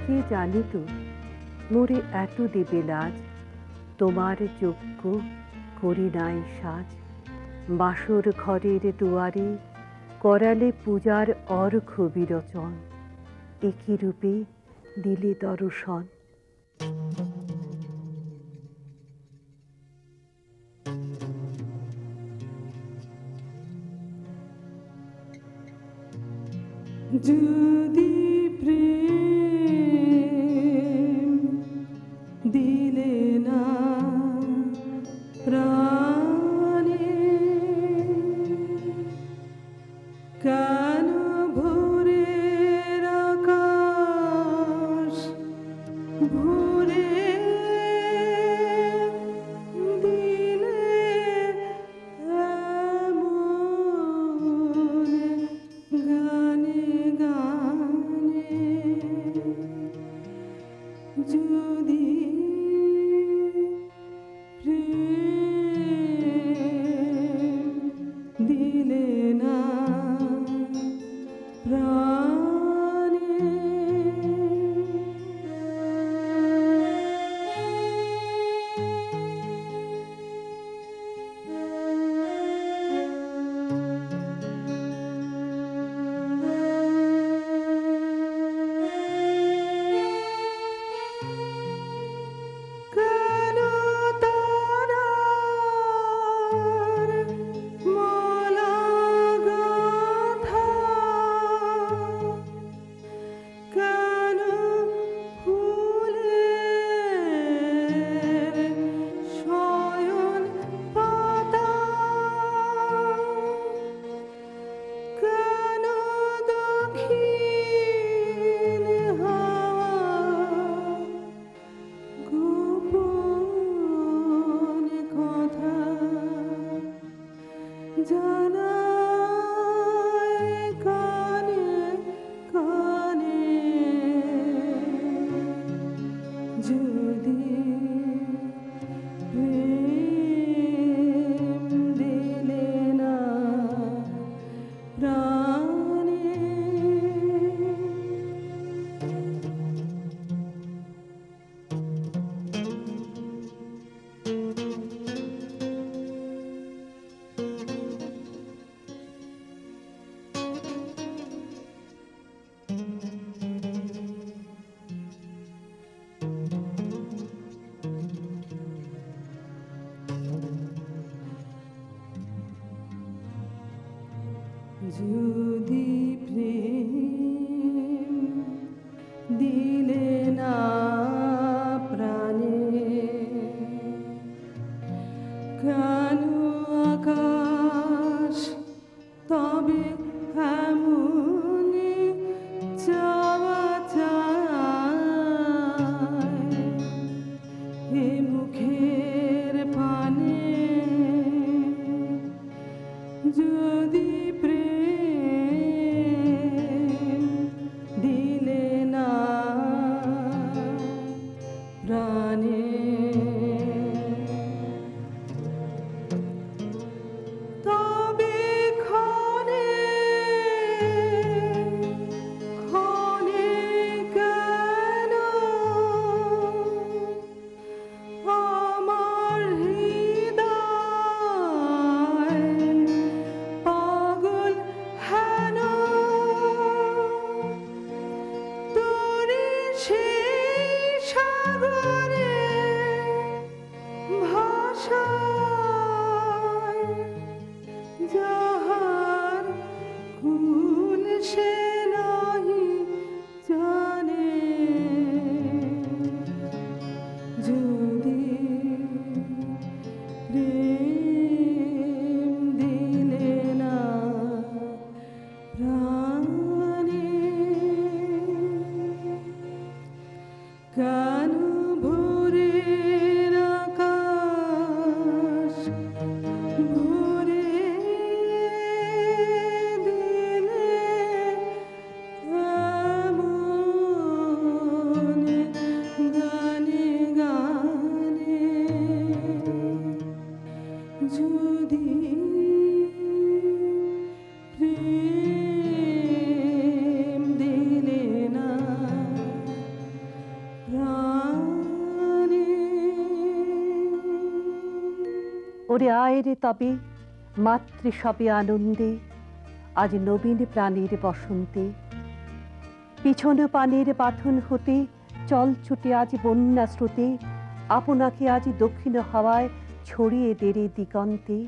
কে জানিত মোরে এত দেবে লাজ, তোমার যোগ্য করি নাই সাজ। বাসর ঘরের দুয়ারে করালে পূজার অর্ঘ্য বিরচন, একই রূপে দিলে দর্শন। যদি প্রেম দিলে না প্রাণে, কেন ভোরের আকাশ ভোরে দিলে এমন গানে গানে। যদি প্রেম দিলে না প্রাণে, কেন তারার মালা গাঁথা, কেন ফুলের শয়ন পাতা, কেন দক্ষিণ হাওয়া গোপন কথা জানায় কানে কানে। যদি প্রেম দিলে না প্রাণে, যদি প্রেম দিলে না প্রাণে, কেন আকাশ তবে এমন চাওয়া চায়, এ মুখের পানে। যদি প্রেম দিলে না প্রাণে, তবে ক্ষণে ক্ষণে কেন আমার হৃদয় পাগল হেন, তোরে সেই সাগরে ভাষায়, যাহার কুল সে নাহি জানে। যদি প্রেম দিলে না প্রাণে, কেন ভোরের আকাশ ভোরে দিলে ওরে আয় রে তবে মাতৃ সবে আনন্দে, আজ নবীন প্রাণীর বসন্তে। পিছন পানের পাথন হতে চল ছুটে আজ বন্যা স্রোতে, আপনাকে আজ দক্ষিণ হাওয়ায় ছড়িয়ে দেরে দিগন্তে।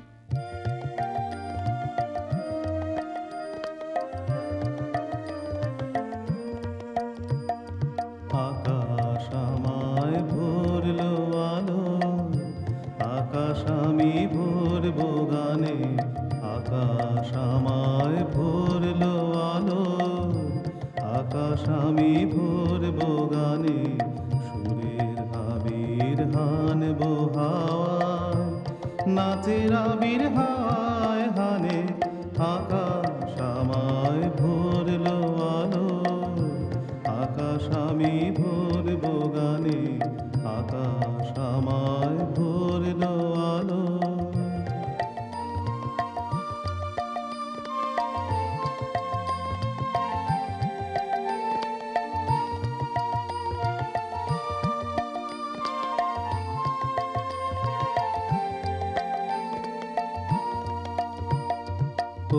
আকাশ আমায় ভরলো আলো, আকাশ আমি ভরবো গানে। আকাশ আমায় ভরলো আলো, আকাশ আমি ভরবো গানে। সুরের আবির হানবো হাওয়ায়, নাচের আবির হাওয়ায় হানে। আকাশ আমায় ভরলো আলো, আকাশ আমি ভরবো গানে। আকাশ আমায় ভরলো আলো।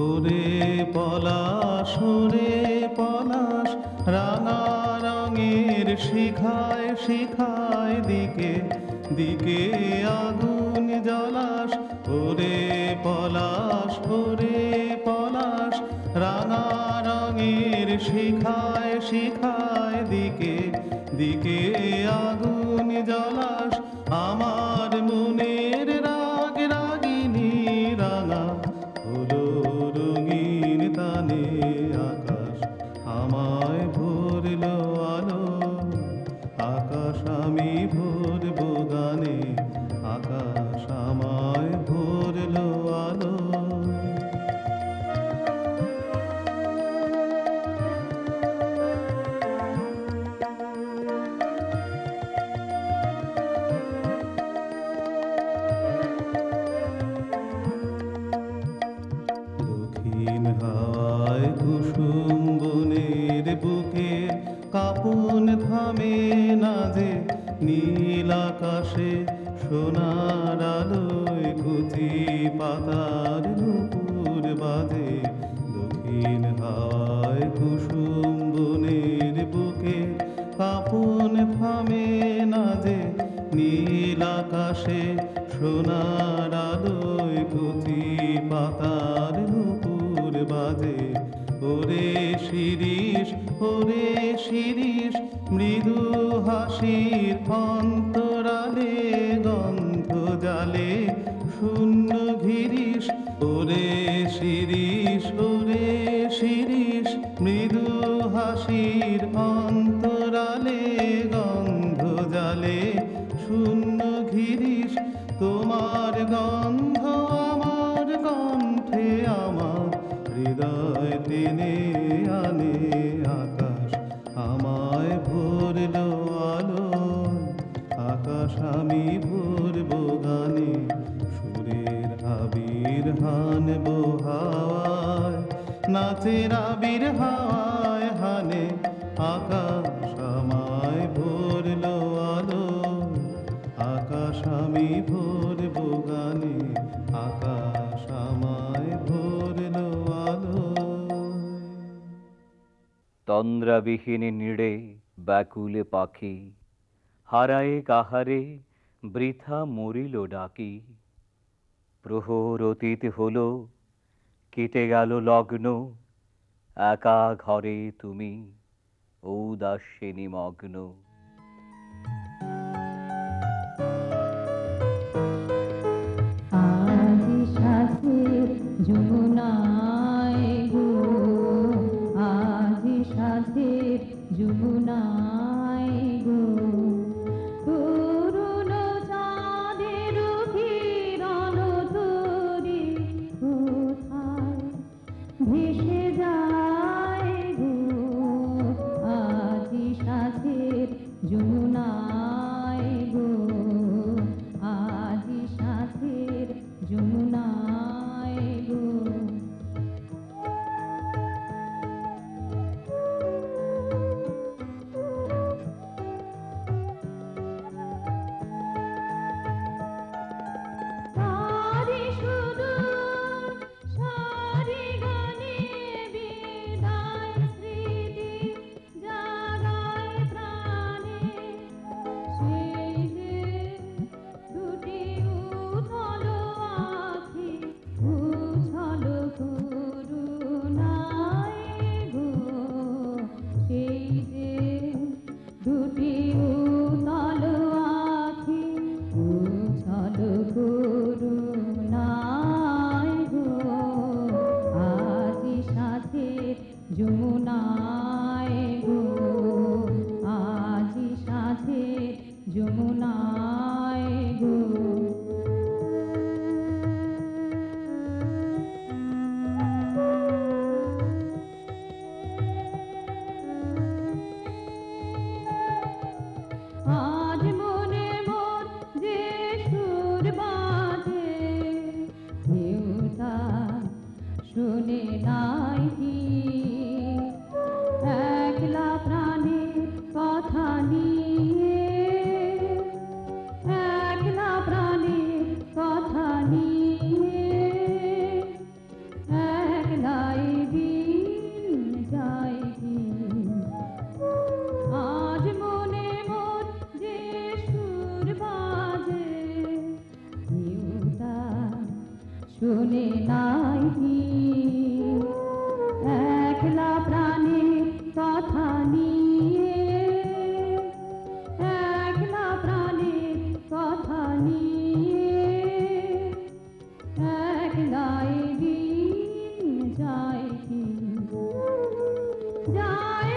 ওরে পলাশ, ওরে পলাশ, রাঙা রঙের শিখায় শিখায় দিকে দিকে আগুন জ্বলাস। ওরে পলাশ, ওরে পলাশ, রাঙা রঙের শিখায় শিখায় দিকে দিকে আগুন জ্বলাস। আমার মনের রাগ রাগিনী রাঙা হলো রঙিন তানে। আকাশ আমায় ভরলো আলো, আকাশ আমি ভরবো গানে। আকাশ আমায় ভরলো আলো। দক্ষিণ হাওয়ায় কুসুম বনের বুকে কাপুন থামে না যে। নীল আকাশে সোনার আলোয় কুচি পাতার নূপুর বাজে। দক্ষিণ হাওয়ায় কুসুম বনের বুকে কাপুন থামে না যে। নীল আকাশে সোনার আলোয় কুচি পাতার নূপুর বাজে। ওরে শিরিষ, ওরে শিরিষ, মৃদু হাসির অন্তরালে গন্ধ জালে শূন্য ঘিরিস। ওরে শিরিষ, ওরে শিরিষ, মৃদু হাসির অন্তরালে গন্ধ জালে শূন্য ঘিরিস। তোমার গন্ধ আমার কণ্ঠে আমার হৃদয় টেনে আনে। আকাশ আমায় ভরলো আলো, আকাশ আমি ভরবো গানে। সুরের আবির হানবো হাওয়ায়, নাচের আবির হাওয়ায় হানে। আকাশ আমায় ভরলো আলো, আকাশ আমি ভরবো গানে। আকাশ আমায় ভরলো আলো। তন্দ্রাবিহীন নীড়ে ব্যাকুলে পাখি, হারায়ে কাহারে বৃথা মরিল ডাকি। প্রহর অতীত হলো, কেটে গেল লগ্ন, একা ঘরে তুমি ঔদাস্যে নিমগ্ন। আজি সাথের যমুনায় গো, আজি সাথের যমুনায় গো। তরুণ চাঁদের কিরণ তরি কোথায় ভেসে যায় গো। আজি সাথের যমুনায় গো আজি সাথে যমুনায় গো আজ মনে মোর যে সুর বাজে ঢেউটা শুনে নাই কি একলা প্রাণের কথা নিয়ে একলা প্রাণের কথা নিয়ে একলাই দিন যায় কি আজ মনে মোর যে সুর বাজে ঢেউটা শুনে নাই কি একলা প্রাণের কথা নিয়ে একলা প্রাণের কথা নিয়ে একলাই দিন যায় কি যায়